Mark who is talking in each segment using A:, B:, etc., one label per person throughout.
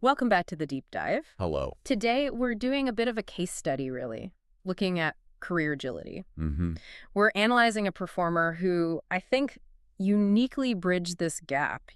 A: Welcome back to the Deep Dive.
B: Hello.
A: Today, we're doing a bit of a case study, really, looking at career agility.
B: Mm-hmm.
A: We're analyzing a performer who I think uniquely bridged this gap,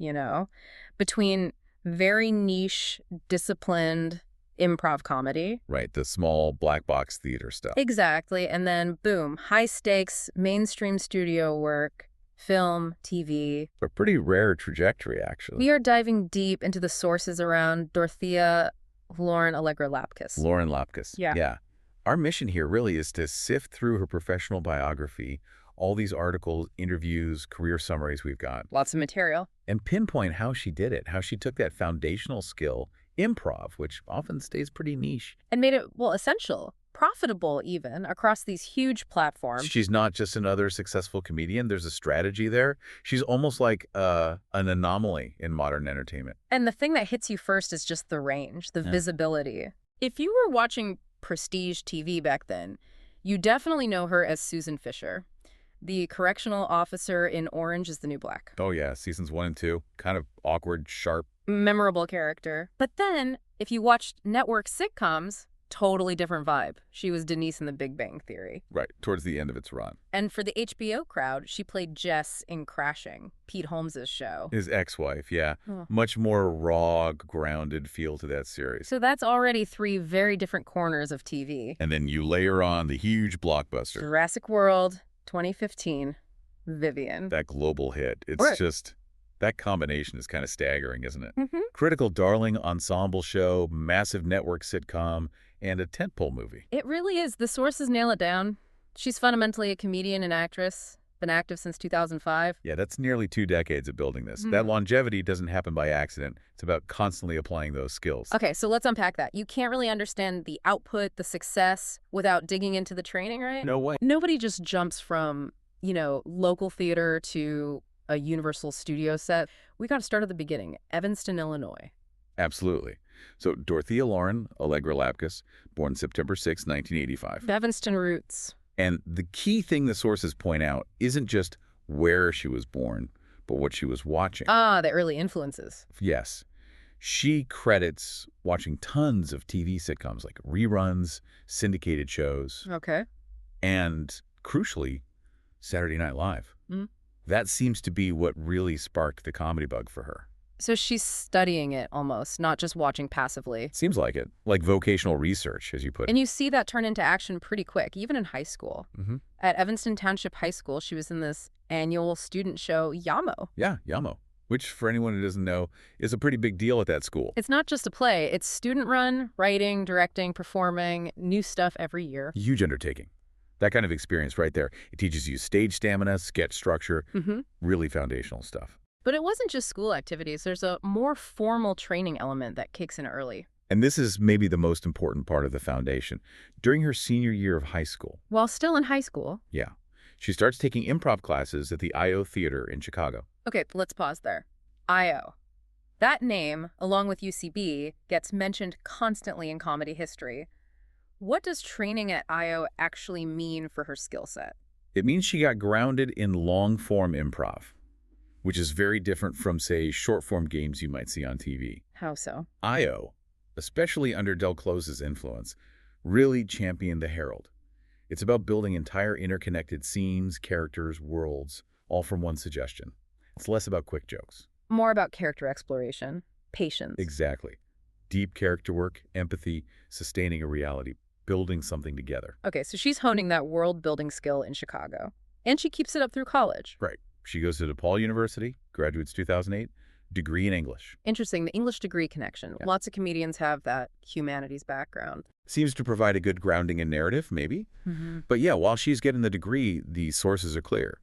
A: between very niche, disciplined improv comedy.
B: Right, the small black box theater stuff.
A: Exactly. And then, boom, high stakes, mainstream studio work, film, TV.
B: A pretty rare trajectory, actually.
A: We are diving deep into the sources around Dorothea Lauren Lapkus.
B: Lauren Lapkus.
A: Yeah.
B: Our mission here really is to sift through her professional biography, all these articles, interviews, career summaries we've got.
A: Lots of material.
B: And pinpoint how she did it, how she took that foundational skill, improv, which often stays pretty niche.
A: And made it, essential, profitable even, across these huge platforms.
B: She's not just another successful comedian. There's a strategy there. She's almost like an anomaly in modern entertainment.
A: And the thing that hits you first is just the range, the visibility. If you were watching prestige TV back then, you definitely know her as Susan Fisher, the correctional officer in Orange is the New Black.
B: Oh yeah, seasons 1 and 2. Kind of awkward, sharp.
A: Memorable character. But then, if you watched network sitcoms, totally different vibe. She was Denise in The Big Bang Theory.
B: Right, towards the end of its run.
A: And for the HBO crowd, she played Jess in Crashing, Pete Holmes' show.
B: His ex-wife, yeah.
A: Oh.
B: Much more raw, grounded feel to that series.
A: So that's already 3 very different corners of TV.
B: And then you layer on the huge blockbuster.
A: Jurassic World, 2015, Vivian.
B: That global hit. It's just... That combination is kind of staggering, isn't it?
A: Mm-hmm.
B: Critical darling ensemble show, massive network sitcom, and a tentpole movie.
A: It really is. The sources nail it down. She's fundamentally a comedian and actress, been active since 2005.
B: Yeah, that's nearly 2 decades of building this. That longevity doesn't happen by accident. It's about constantly applying those skills.
A: Okay, so let's unpack that. You can't really understand the output, the success, without digging into the training, right?
B: No way.
A: Nobody just jumps from, local theater to a Universal Studio set. We got to start at the beginning. Evanston, Illinois.
B: Absolutely. So Dorothea Lauren Lapkus, born September 6, 1985.
A: Evanston roots.
B: And the key thing the sources point out isn't just where she was born, but what she was watching.
A: The early influences.
B: Yes. She credits watching tons of TV sitcoms like reruns, syndicated shows,
A: Okay.
B: and, crucially, Saturday Night Live.
A: Mm.
B: That seems to be what really sparked the comedy bug for her.
A: So she's studying it almost, not just watching passively.
B: Seems like it. Like vocational research, as you put it.
A: And you see that turn into action pretty quick, even in high school.
B: Mm-hmm.
A: At Evanston Township High School, she was in this annual student show, Yamo.
B: Yeah, Yamo. Which, for anyone who doesn't know, is a pretty big deal at that school.
A: It's not just a play. It's student-run, writing, directing, performing, new stuff every year.
B: Huge undertaking. That kind of experience right there. It teaches you stage stamina, sketch structure, really foundational stuff.
A: But it wasn't just school activities. There's a more formal training element that kicks in early.
B: And this is maybe the most important part of the foundation. During her senior year of high school.
A: While still in high school.
B: Yeah. She starts taking improv classes at the I.O. Theater in Chicago.
A: Okay, let's pause there. I.O. That name, along with UCB, gets mentioned constantly in comedy history. What does training at I.O. actually mean for her skill set?
B: It means she got grounded in long-form improv, which is very different from, say, short-form games you might see on TV.
A: How so?
B: I.O., especially under Del Close's influence, really championed the Herald. It's about building entire interconnected scenes, characters, worlds, all from one suggestion. It's less about quick jokes.
A: More about character exploration, patience.
B: Exactly. Deep character work, empathy, sustaining a reality, building something together.
A: Okay, so she's honing that world-building skill in Chicago. And she keeps it up through college.
B: Right. She goes to DePaul University, graduates 2008, degree in English.
A: Interesting, the English degree connection.
B: Yeah.
A: Lots of comedians have that humanities background.
B: Seems to provide a good grounding in narrative, maybe. But yeah, while she's getting the degree, the sources are clear.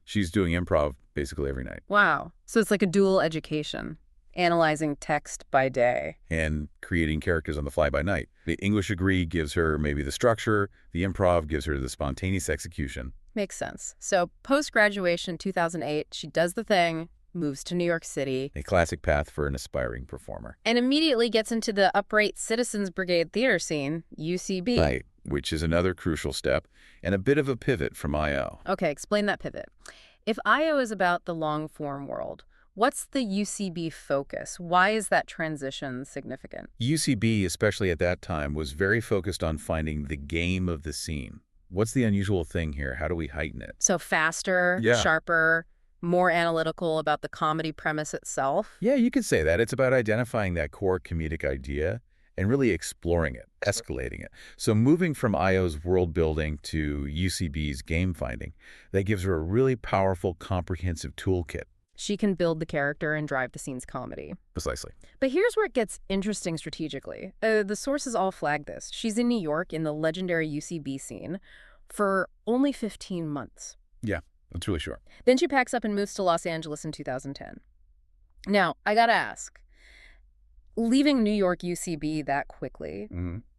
B: She's doing improv basically every night.
A: Wow. So it's like a dual education. Analyzing text by day.
B: And creating characters on the fly by night. The English degree gives her maybe the structure, the improv gives her the spontaneous execution.
A: Makes sense. So post-graduation, 2008, she does the thing, moves to New York City.
B: A classic path for an aspiring performer.
A: And immediately gets into the Upright Citizens Brigade theater scene, UCB.
B: Right, which is another crucial step and a bit of a pivot from I.O.
A: Okay, explain that pivot. If I.O. is about the long-form world, What's the UCB focus? Why is that transition significant?
B: UCB, especially at that time, was very focused on finding the game of the scene. What's the unusual thing here? How do we heighten it?
A: So faster,
B: Yeah.
A: sharper, more analytical about the comedy premise itself?
B: Yeah, you could say that. It's about identifying that core comedic idea and really exploring it, escalating it. So moving from IO's world building to UCB's game finding, that gives her a really powerful, comprehensive toolkit.
A: She can build the character and drive the scene's comedy.
B: Precisely.
A: But here's where it gets interesting strategically. The sources all flag this. She's in New York in the legendary UCB scene for only 15 months.
B: Yeah, that's really short.
A: Then she packs up and moves to Los Angeles in 2010. Now, I gotta ask, leaving New York UCB that quickly,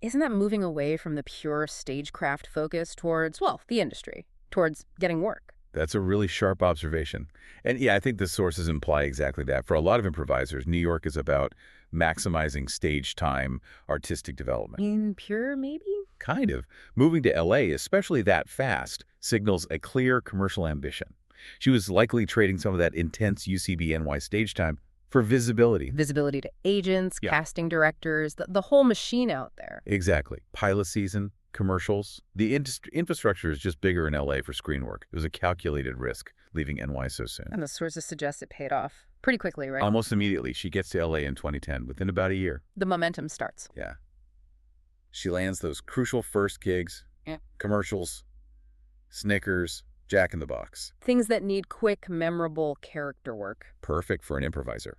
A: isn't that moving away from the pure stagecraft focus towards, well, the industry, towards getting work?
B: That's a really sharp observation. And yeah, I think the sources imply exactly that. For a lot of improvisers, New York is about maximizing stage time, artistic development.
A: In pure, maybe?
B: Kind of. Moving to LA, especially that fast, signals a clear commercial ambition. She was likely trading some of that intense UCB NY stage time for visibility.
A: Visibility to agents,
B: Yeah.
A: casting directors, the whole machine out there.
B: Exactly. Pilot season, commercials. The infrastructure is just bigger in LA for screen work. It was a calculated risk leaving NY so soon.
A: And the sources suggest it paid off pretty quickly, right?
B: Almost immediately, she gets to LA in 2010, within about a year.
A: The momentum starts.
B: Yeah. She lands those crucial first gigs, commercials, Snickers, Jack in the Box.
A: Things that need quick, memorable character work.
B: Perfect for an improviser.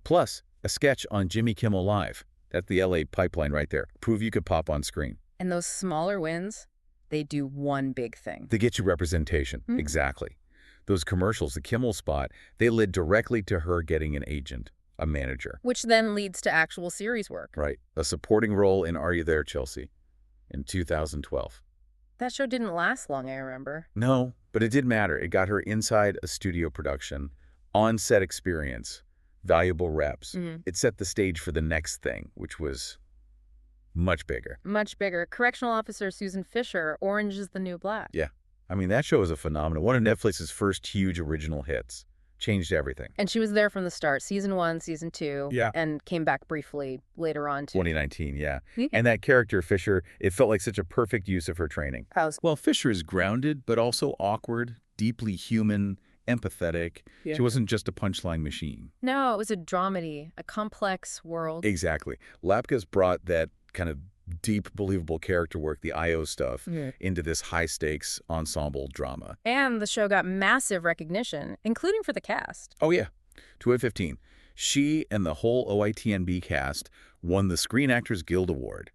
B: Plus, a sketch on Jimmy Kimmel Live. That's the LA pipeline right there. Prove you could pop on screen.
A: And those smaller wins, they do one big thing.
B: They get you representation. Exactly. Those commercials, the Kimmel spot, they led directly to her getting an agent, a manager.
A: Which then leads to actual series work.
B: Right. A supporting role in Are You There, Chelsea? In 2012.
A: That show didn't last long, I remember.
B: No, but it did matter. It got her inside a studio production, on-set experience, valuable reps. It set the stage for the next thing, which was much bigger.
A: Much bigger. Correctional Officer Susan Fisher, Orange is the New Black.
B: Yeah. I mean, that show was a phenomenon. One of Netflix's first huge original hits. Changed everything.
A: And she was there from the start, season 1, season 2,
B: Yeah.
A: and came back briefly later on, too.
B: 2019, yeah. And that character, Fisher, it felt like such a perfect use of her training. Well, Fisher is grounded, but also awkward, deeply human, empathetic.
A: Yeah.
B: She wasn't just a punchline machine.
A: No, it was a dramedy, a complex world.
B: Exactly. Lapkus brought that kind of deep, believable character work, the IO stuff, into this high-stakes ensemble drama.
A: And the show got massive recognition, including for the cast.
B: Oh, yeah. 2015. She and the whole OITNB cast won the Screen Actors Guild Award.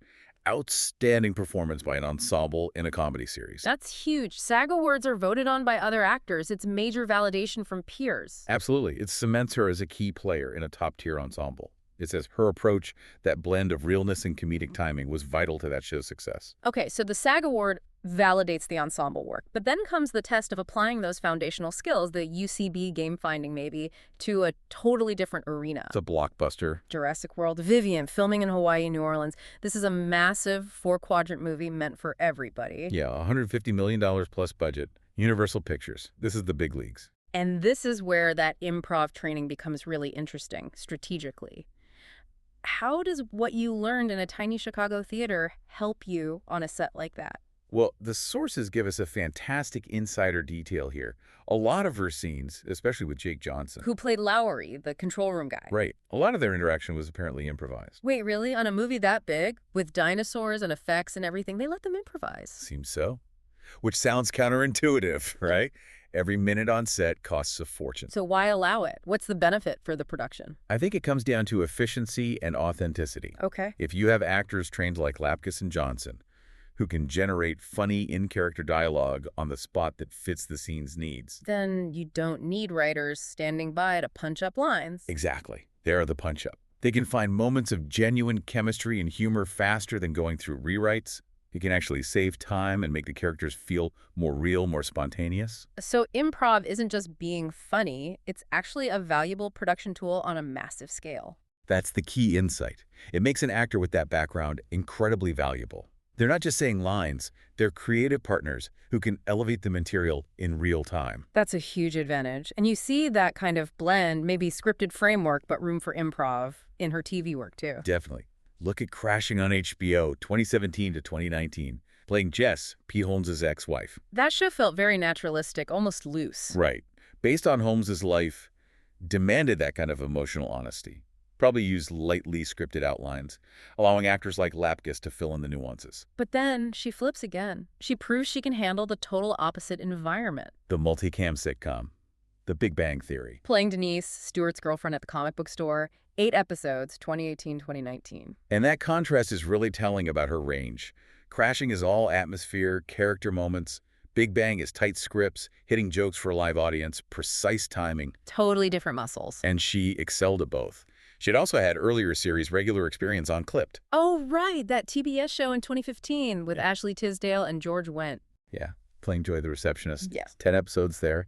B: Outstanding performance by an ensemble in a comedy series.
A: That's huge. SAG Awards are voted on by other actors. It's major validation from peers.
B: Absolutely. It cements her as a key player in a top-tier ensemble. It says her approach, that blend of realness and comedic timing, was vital to that show's success.
A: Okay, so the SAG Award validates the ensemble work, but then comes the test of applying those foundational skills, the UCB game finding maybe, to a totally different arena.
B: It's a blockbuster.
A: Jurassic World, Vivian, filming in Hawaii, New Orleans. This is a massive 4-quadrant movie meant for everybody.
B: Yeah, $150 million plus budget. Universal Pictures. This is the big leagues.
A: And this is where that improv training becomes really interesting, strategically. How does what you learned in a tiny Chicago theater help you on a set like that?
B: Well, the sources give us a fantastic insider detail here. A lot of her scenes, especially with Jake Johnson.
A: Who played Lowry, the control room guy.
B: Right. A lot of their interaction was apparently improvised.
A: Wait, really? On a movie that big, with dinosaurs and effects and everything, they let them improvise?
B: Seems so. Which sounds counterintuitive, right? Every minute on set costs a fortune.
A: So why allow it? What's the benefit for the production?
B: I think it comes down to efficiency and authenticity.
A: Okay.
B: If you have actors trained like Lapkus and Johnson, who can generate funny in-character dialogue on the spot that fits the scene's needs.
A: Then you don't need writers standing by to punch up lines.
B: Exactly. They're the punch-up. They can find moments of genuine chemistry and humor faster than going through rewrites. You can actually save time and make the characters feel more real, more spontaneous.
A: So improv isn't just being funny, it's actually a valuable production tool on a massive scale.
B: That's the key insight. It makes an actor with that background incredibly valuable. They're not just saying lines, they're creative partners who can elevate the material in real time.
A: That's a huge advantage. And you see that kind of blend, maybe scripted framework, but room for improv in her TV work, too.
B: Definitely. Look at Crashing on HBO, 2017 to 2019, playing Jess, P. Holmes' ex-wife.
A: That show felt very naturalistic, almost loose.
B: Right. Based on Holmes' life, demanded that kind of emotional honesty. Probably used lightly scripted outlines, allowing actors like Lapkus to fill in the nuances.
A: But then she flips again. She proves she can handle the total opposite environment.
B: The multicam sitcom, The Big Bang Theory.
A: Playing Denise, Stewart's girlfriend at the comic book store, 8 episodes, 2018-2019.
B: And that contrast is really telling about her range. Crashing is all atmosphere, character moments. Big Bang is tight scripts, hitting jokes for a live audience, precise timing.
A: Totally different muscles.
B: And she excelled at both. She'd also had earlier series regular experience on Clipped.
A: Oh, right, that TBS show in 2015 with Ashley Tisdale and George Wendt.
B: Yeah, playing Joy the Receptionist.
A: Yes.
B: 10 episodes there.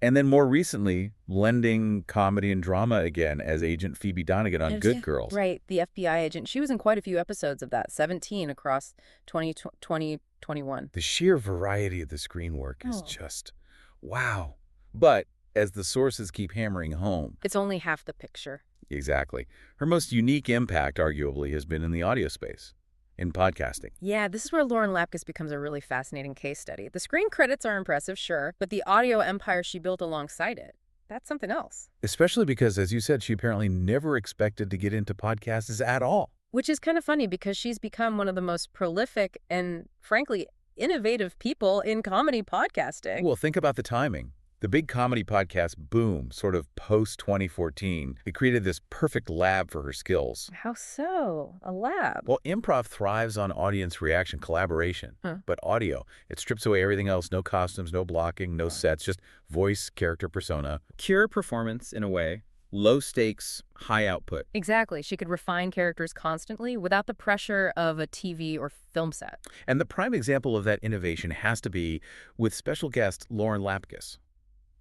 B: And then more recently, blending comedy and drama again as Agent Phoebe Donegan on Good Girls.
A: Right, the FBI agent. She was in quite a few episodes of that, 17 across 2021.
B: The sheer variety of the screen work is just, wow. But as the sources keep hammering home.
A: It's only half the picture.
B: Exactly. Her most unique impact, arguably, has been in the audio space, in podcasting.
A: Yeah, this is where Lauren Lapkus becomes a really fascinating case study. The screen credits are impressive, sure, but the audio empire she built alongside it, that's something else.
B: Especially because, as you said, she apparently never expected to get into podcasts at all.
A: Which is kind of funny because she's become one of the most prolific and, frankly, innovative people in comedy podcasting.
B: Well, think about the timing. The big comedy podcast boom, sort of post-2014, it created this perfect lab for her skills.
A: How so? A lab?
B: Well, improv thrives on audience reaction, collaboration. But audio, it strips away everything else. No costumes, no blocking, no sets, just voice, character, persona.
C: Pure performance, in a way. Low stakes, high output.
A: Exactly. She could refine characters constantly without the pressure of a TV or film set.
B: And the prime example of that innovation has to be with special guest Lauren Lapkus.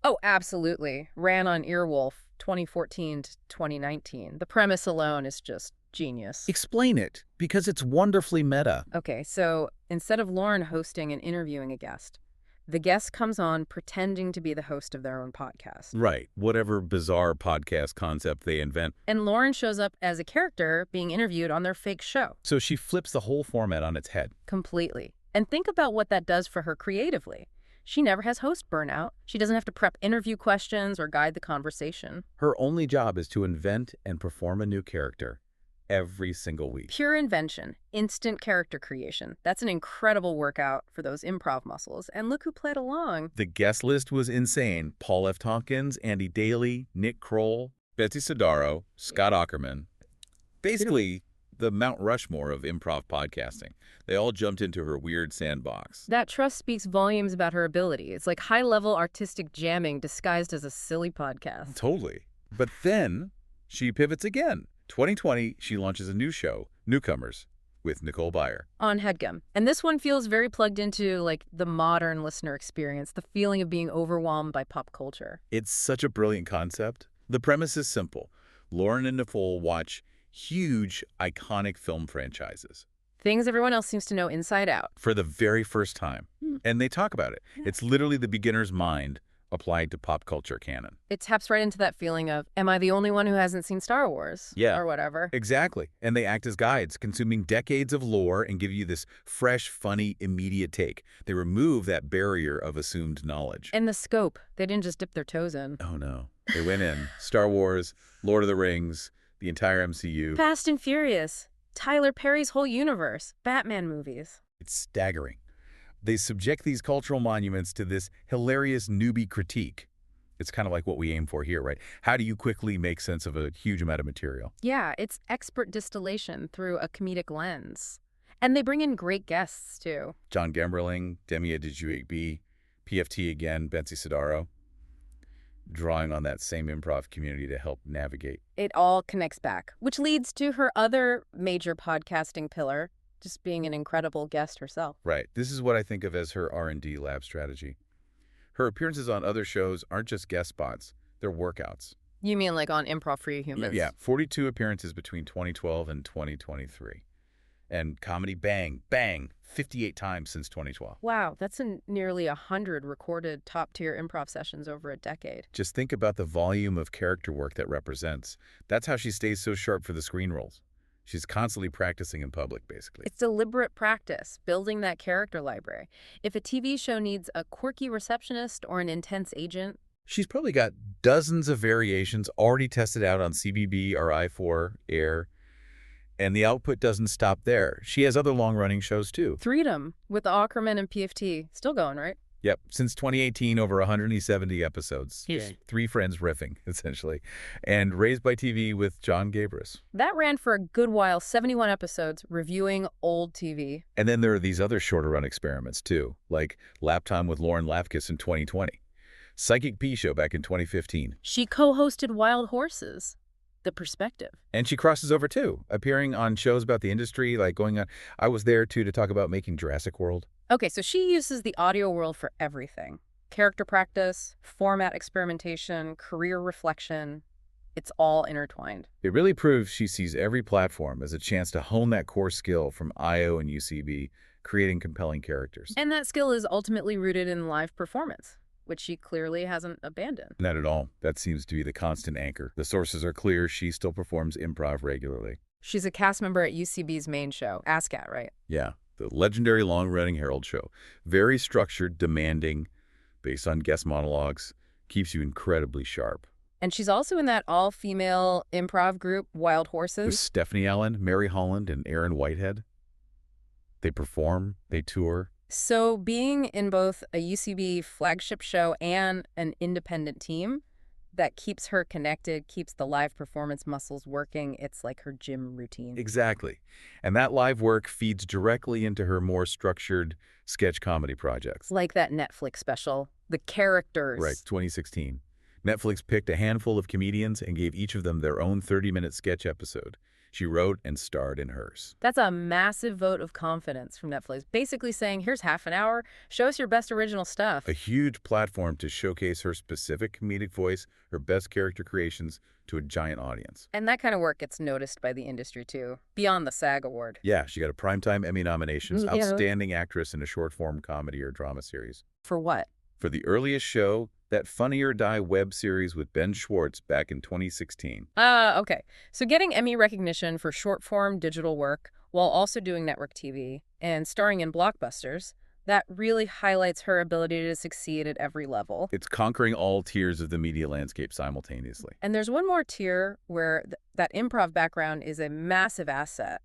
A: Oh, absolutely. Ran on Earwolf 2014 to 2019. The premise alone is just genius.
B: Explain it, because it's wonderfully meta.
A: Okay, so instead of Lauren hosting and interviewing a guest, the guest comes on pretending to be the host of their own podcast.
B: Right, whatever bizarre podcast concept they invent.
A: And Lauren shows up as a character being interviewed on their fake show.
B: So she flips the whole format on its head.
A: Completely. And think about what that does for her creatively. She never has host burnout. She doesn't have to prep interview questions or guide the conversation.
B: Her only job is to invent and perform a new character every single week.
A: Pure invention, instant character creation. That's an incredible workout for those improv muscles. And look who played along.
B: The guest list was insane. Paul F. Tompkins, Andy Daly, Nick Kroll, Betsy Sidaro, Scott Aukerman. Basically, the Mount Rushmore of improv podcasting. They all jumped into her weird sandbox.
A: That trust speaks volumes about her ability. It's like high-level artistic jamming disguised as a silly podcast.
B: Totally. But then she pivots again. 2020, she launches a new show, Newcomers, with Nicole Byer.
A: On HeadGum. And this one feels very plugged into, like, the modern listener experience, the feeling of being overwhelmed by pop culture.
B: It's such a brilliant concept. The premise is simple. Lauren and Nicole watch huge, iconic film franchises.
A: Things everyone else seems to know inside out.
B: For the very first time. And they talk about it. It's literally the beginner's mind applied to pop culture canon.
A: It taps right into that feeling of, am I the only one who hasn't seen Star Wars?
B: Yeah.
A: Or whatever.
B: Exactly. And they act as guides, consuming decades of lore and give you this fresh, funny, immediate take. They remove that barrier of assumed knowledge.
A: And the scope. They didn't just dip their toes in.
B: Oh, no. They went in. Star Wars, Lord of the Rings, the entire MCU.
A: Fast and Furious. Tyler Perry's whole universe. Batman movies.
B: It's staggering. They subject these cultural monuments to this hilarious newbie critique. It's kind of like what we aim for here, right? How do you quickly make sense of a huge amount of material?
A: Yeah, it's expert distillation through a comedic lens. And they bring in great guests, too.
B: John Gemberling, Demia Dejuigbe, PFT again, Betsy Sidaro. Drawing on that same improv community to help navigate.
A: It all connects back, which leads to her other major podcasting pillar, just being an incredible guest herself.
B: Right. This is what I think of as her R&D lab strategy. Her appearances on other shows aren't just guest spots. They're workouts.
A: You mean like on Improv for You Humans?
B: Yeah. 42 appearances between 2012 and 2023. And comedy, bang, bang, 58 times since 2012.
A: Wow, that's nearly 100 recorded top-tier improv sessions over a decade.
B: Just think about the volume of character work that represents. That's how she stays so sharp for the screen roles. She's constantly practicing in public, basically.
A: It's deliberate practice, building that character library. If a TV show needs a quirky receptionist or an intense agent,
B: She's probably got dozens of variations already tested out on CBB or I4 Air, and the output doesn't stop there. She has other long-running shows, too.
A: Freedom with Ackerman and PFT. Still going, right?
B: Yep, since 2018, over 170 episodes.
A: Yeah.
B: Just three friends riffing, essentially. And Raised by TV with John Gabris.
A: That ran for a good while, 71 episodes, reviewing old TV.
B: And then there are these other shorter-run experiments, too, like Lap Time with Lauren Lapkus in 2020. Psychic P Show back in 2015.
A: She co-hosted Wild Horses, The Perspective.
B: And she crosses over, too, appearing on shows about the industry, like going on. I was there, too, to talk about making Jurassic World.
A: Okay, so she uses the audio world for everything. Character practice, format experimentation, career reflection. It's all intertwined.
B: It really proves she sees every platform as a chance to hone that core skill from IO and UCB, creating compelling characters.
A: And that skill is ultimately rooted in live performance, which she clearly hasn't abandoned.
B: Not at all. That seems to be the constant anchor. The sources are clear. She still performs improv regularly.
A: She's a cast member at UCB's main show, ASCAT, right?
B: Yeah, the legendary long-running Herald show. Very structured, demanding, based on guest monologues, keeps you incredibly sharp.
A: And she's also in that all-female improv group, Wild
B: With
A: Horses.
B: Stephanie Allen, Mary Holland, and Aaron Whitehead. They perform, they tour.
A: So being in both a UCB flagship show and an independent team, that keeps her connected, keeps the live performance muscles working. It's like her gym routine.
B: Exactly. And that live work feeds directly into her more structured sketch comedy projects.
A: Like that Netflix special, The Characters.
B: Right, 2016. Netflix picked a handful of comedians and gave each of them their own 30-minute sketch episode. She wrote and starred in hers.
A: That's a massive vote of confidence from Netflix, basically saying, here's half an hour, show us your best original stuff.
B: A huge platform to showcase her specific comedic voice, her best character creations, to a giant audience.
A: And that kind of work gets noticed by the industry, too, beyond the SAG Award.
B: Yeah, she got a Primetime Emmy nomination,
A: Yeah.
B: Outstanding Actress in a Short-Form Comedy or Drama Series.
A: For what?
B: For the earliest show, that Funny or Die web series with Ben Schwartz back in 2016.
A: Okay. So getting Emmy recognition for short-form digital work while also doing network TV and starring in blockbusters, that really highlights her ability to succeed at every level.
B: It's conquering all tiers of the media landscape simultaneously.
A: And there's one more tier where that improv background is a massive asset,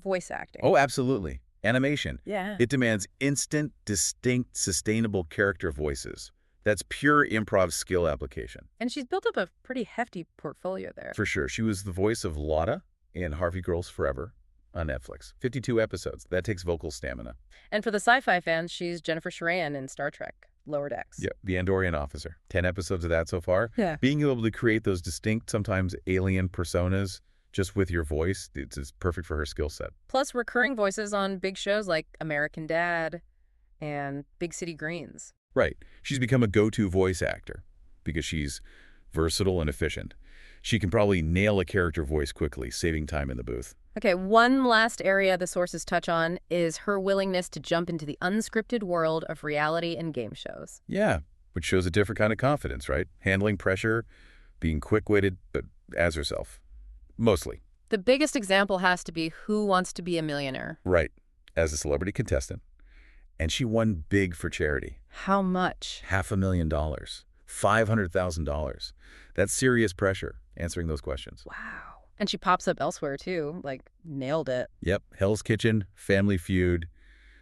A: voice acting.
B: Oh, absolutely. Animation.
A: Yeah.
B: It demands instant, distinct, sustainable character voices. That's pure improv skill application.
A: And she's built up a pretty hefty portfolio there.
B: For sure. She was the voice of Lotta in Harvey Girls Forever on Netflix. 52 episodes. That takes vocal stamina.
A: And for the sci-fi fans, she's Jennifer Sharayan in Star Trek, Lower Decks.
B: Yeah, the Andorian Officer. 10 episodes of that so far.
A: Yeah.
B: Being able to create those distinct, sometimes alien personas just with your voice, it's perfect for her skill set.
A: Plus recurring voices on big shows like American Dad and Big City Greens.
B: Right. She's become a go-to voice actor because she's versatile and efficient. She can probably nail a character voice quickly, saving time in the booth.
A: Okay, one last area the sources touch on is her willingness to jump into the unscripted world of reality and game shows.
B: Yeah, which shows a different kind of confidence, right? Handling pressure, being quick-witted, but as herself. Mostly.
A: The biggest example has to be Who Wants to Be a Millionaire?
B: Right. As a celebrity contestant. And she won big for charity.
A: How much?
B: $500,000. $500,000. That's serious pressure, answering those questions.
A: Wow. And she pops up elsewhere, too. Like, nailed it.
B: Yep. Hell's Kitchen, Family Feud,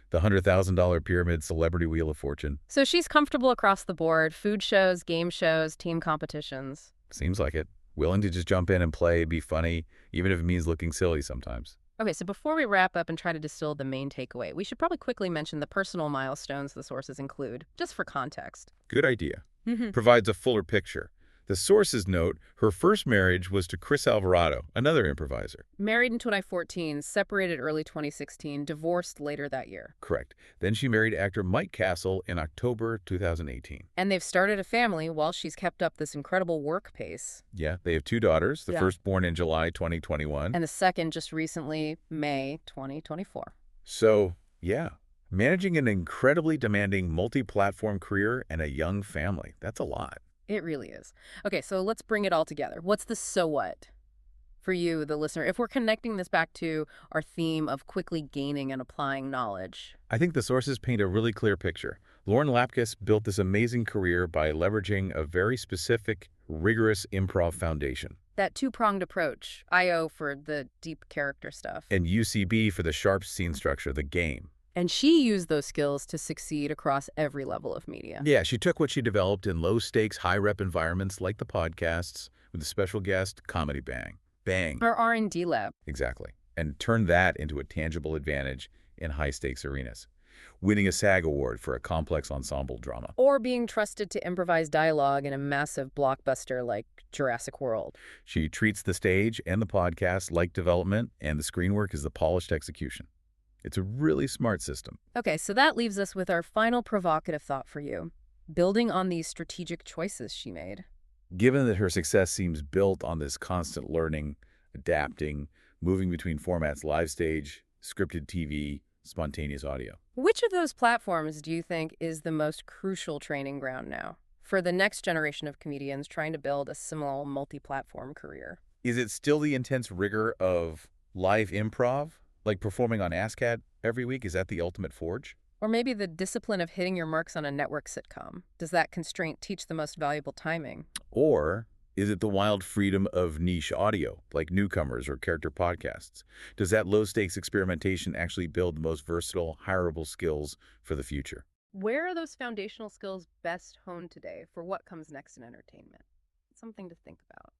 B: the $100,000 Pyramid, Celebrity Wheel of Fortune.
A: So she's comfortable across the board. Food shows, game shows, team competitions.
B: Seems like it. Willing to just jump in and play, be funny, even if it means looking silly sometimes.
A: Okay, so before we wrap up and try to distill the main takeaway, we should probably quickly mention the personal milestones the sources include, just for context.
B: Good idea.
A: Mm-hmm.
B: Provides a fuller picture. The sources note her first marriage was to Chris Alvarado, another improviser.
A: Married in 2014, separated early 2016, divorced later that year.
B: Correct. Then she married actor Mike Castle in October 2018.
A: And they've started a family while she's kept up this incredible work pace.
B: Yeah, they have two daughters, the
A: Yeah.
B: first born in July 2021.
A: And the second just recently, May 2024.
B: So, yeah, managing an incredibly demanding multi-platform career and a young family, that's a lot.
A: It really is. Okay, so let's bring it all together. What's the so what for you, the listener, if we're connecting this back to our theme of quickly gaining and applying knowledge?
B: I think the sources paint a really clear picture. Lauren Lapkus built this amazing career by leveraging a very specific, rigorous improv foundation.
A: That two-pronged approach, IO for the deep character stuff.
B: And UCB for the sharp scene structure, the game.
A: And she used those skills to succeed across every level of media.
B: Yeah, she took what she developed in low-stakes, high-rep environments like the podcasts with a special guest, Comedy Bang. Bang.
A: Her R&D lab.
B: Exactly. And turned that into a tangible advantage in high-stakes arenas, winning a SAG award for a complex ensemble drama.
A: Or being trusted to improvise dialogue in a massive blockbuster like Jurassic World.
B: She treats the stage and the podcast like development, and the screen work is the polished execution. It's a really smart system.
A: Okay, so that leaves us with our final provocative thought for you, building on these strategic choices she made.
B: Given that her success seems built on this constant learning, adapting, moving between formats, live stage, scripted TV, spontaneous audio.
A: Which of those platforms do you think is the most crucial training ground now for the next generation of comedians trying to build a similar multi-platform career?
B: Is it still the intense rigor of live improv, like performing on ASCAD every week? Is that the ultimate forge?
A: Or maybe the discipline of hitting your marks on a network sitcom? Does that constraint teach the most valuable timing?
B: Or is it the wild freedom of niche audio, like newcomers or character podcasts? Does that low-stakes experimentation actually build the most versatile, hireable skills for the future?
A: Where are those foundational skills best honed today for what comes next in entertainment? Something to think about.